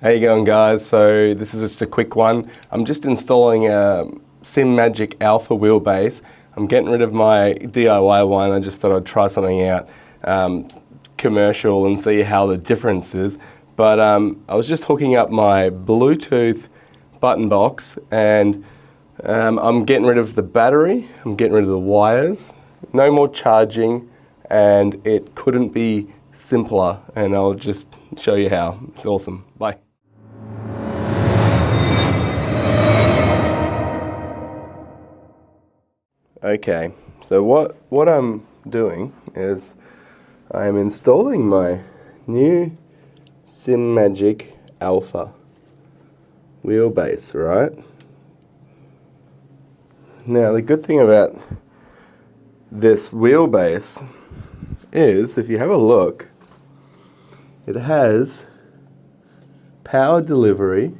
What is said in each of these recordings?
How you going, guys? So this is just a quick one. I'm just installing a Simagic Alpha wheelbase. I'm getting rid of my DIY one. I just thought I'd try something out commercial and see how the difference is. But I was just hooking up my Bluetooth button box, and I'm getting rid of the battery. I'm getting rid of the wires. No more charging, and it couldn't be simpler, and I'll just show you how. It's awesome. Bye. Okay, so what I'm doing is I'm installing my new Simagic Alpha wheelbase, right? Now the good thing about this wheelbase is, if you have a look, it has power delivery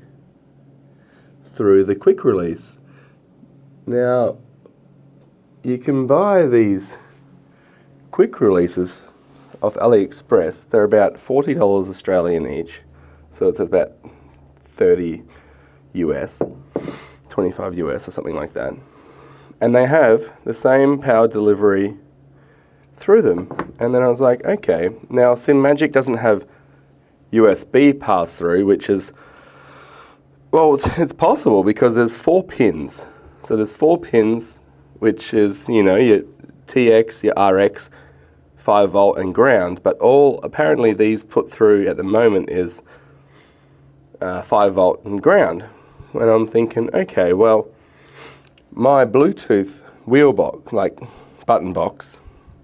through the quick release. Now, you can buy these quick releases off AliExpress. They're about $40 Australian each, so it's about 30 US, 25 US or something like that. And they have the same power delivery through them. And then I was like, okay, now Simagic doesn't have USB pass-through, which is, well, it's possible because there's 4 pins. So there's 4 pins, which is, you know, your TX, your RX, 5 volt and ground, but all, apparently these put through at the moment is 5 volt and ground. And I'm thinking, okay, well, my Bluetooth wheel box, like button box,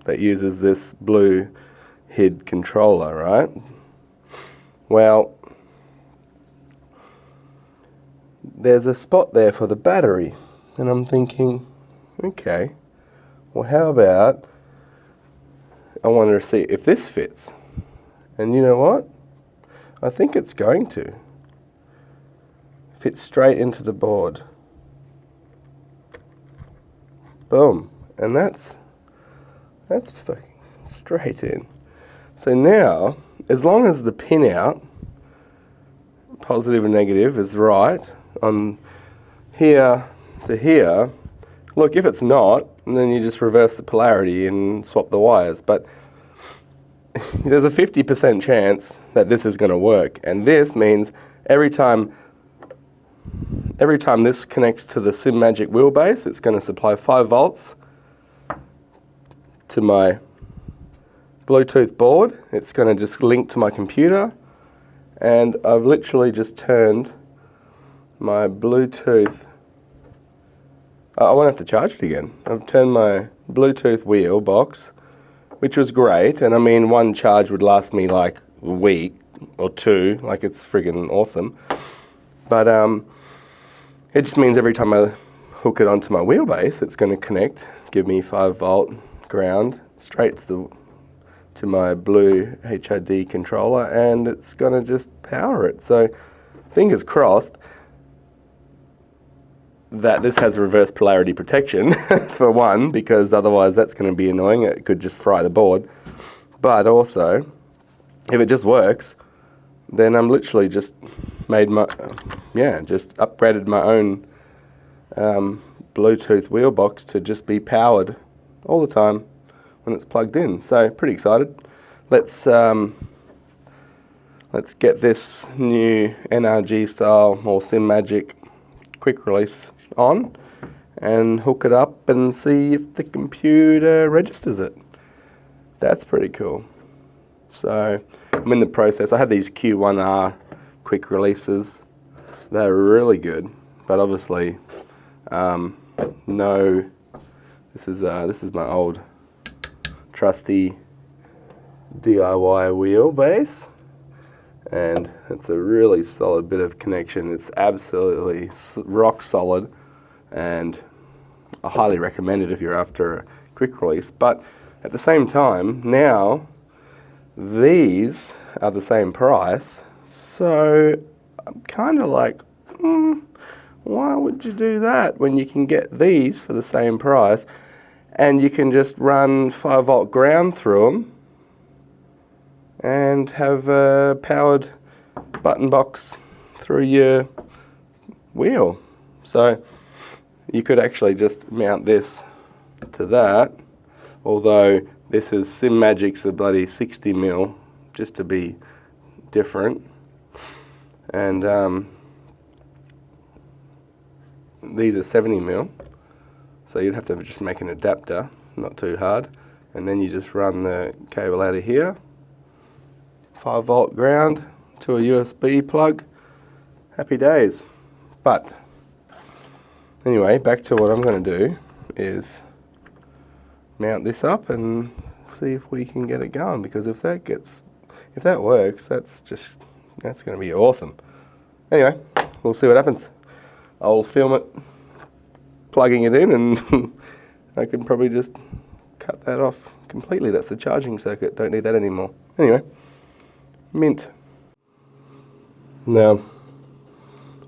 that uses this blue HID controller, right? Well, there's a spot there for the battery, and I'm thinking, okay, well, how about I wanted to see if this fits. And you know what? I think it's going to fit straight into the board. Boom. And that's fucking straight in. So now, as long as the pin out, positive and negative, is right on here to here, look, if it's not, then you just reverse the polarity and swap the wires. But there's a 50% chance that this is going to work. And this means every time this connects to the Simagic wheelbase, it's going to supply 5 volts to my Bluetooth board. It's going to just link to my computer. And I've literally just turned my Bluetooth, I won't have to charge it again. I've turned my Bluetooth wheel box, which was great. And I mean, one charge would last me like a week or 2. Like, it's friggin' awesome. But it just means every time I hook it onto my wheelbase, it's going to connect, give me 5 volt ground straight to my blue HID controller, and it's going to just power it. So fingers crossed that this has reverse polarity protection for one, because otherwise that's going to be annoying. It could just fry the board. But also, if it just works, then I'm literally just just upgraded my own Bluetooth wheel box to just be powered all the time when it's plugged in. So pretty excited. Let's get this new NRG style or Simagic quick release on and hook it up and see if the computer registers it. That's pretty cool. So I'm in the process. I have these Q1R quick releases. They're really good, but obviously no, this is my old trusty DIY wheelbase, and it's a really solid bit of connection. It's absolutely rock solid, and I highly recommend it if you're after a quick release. But at the same time, now these are the same price, so I'm kind of like, why would you do that when you can get these for the same price, and you can just run 5 volt ground through them and have a powered button box through your wheel. So you could actually just mount this to that, although this is Simagic's a bloody 60mm, just to be different. And these are 70mm, so you'd have to just make an adapter, not too hard, and then you just run the cable out of here, 5-volt ground to a USB plug, happy days. But anyway, back to what I'm going to do is mount this up and see if we can get it going, because if that works, that's going to be awesome. Anyway, we'll see what happens. I'll film it plugging it in, and I can probably just cut that off completely. That's the charging circuit, don't need that anymore. Anyway, mint. Now,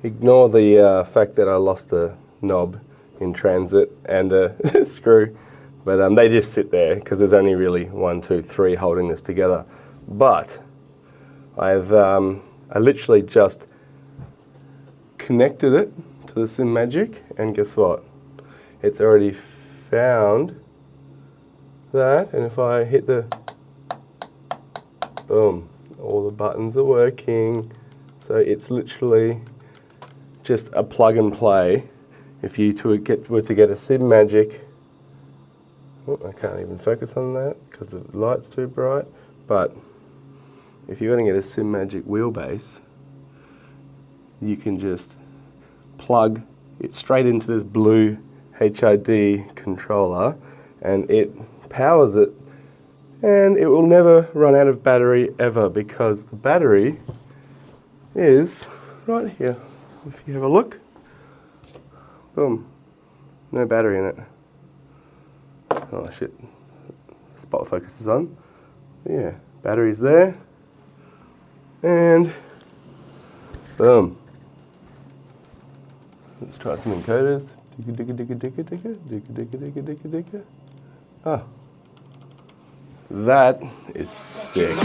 ignore the fact that I lost a knob in transit and a screw, but they just sit there because there's only really 1, 2, 3 holding this together. But I literally just connected it to the Simagic, and guess what? It's already found that, and if I hit the boom, all the buttons are working. So it's literally just a plug and play. If you were to get a Simagic, oh, I can't even focus on that because the light's too bright, but if you're going to get a Simagic wheelbase, you can just plug it straight into this blue HID controller, and it powers it, and it will never run out of battery ever, because the battery is right here. If you have a look, boom, no battery in it. Oh shit, spot focus is on. Yeah, battery's there, and boom. Let's try some encoders. Oh, that is sick.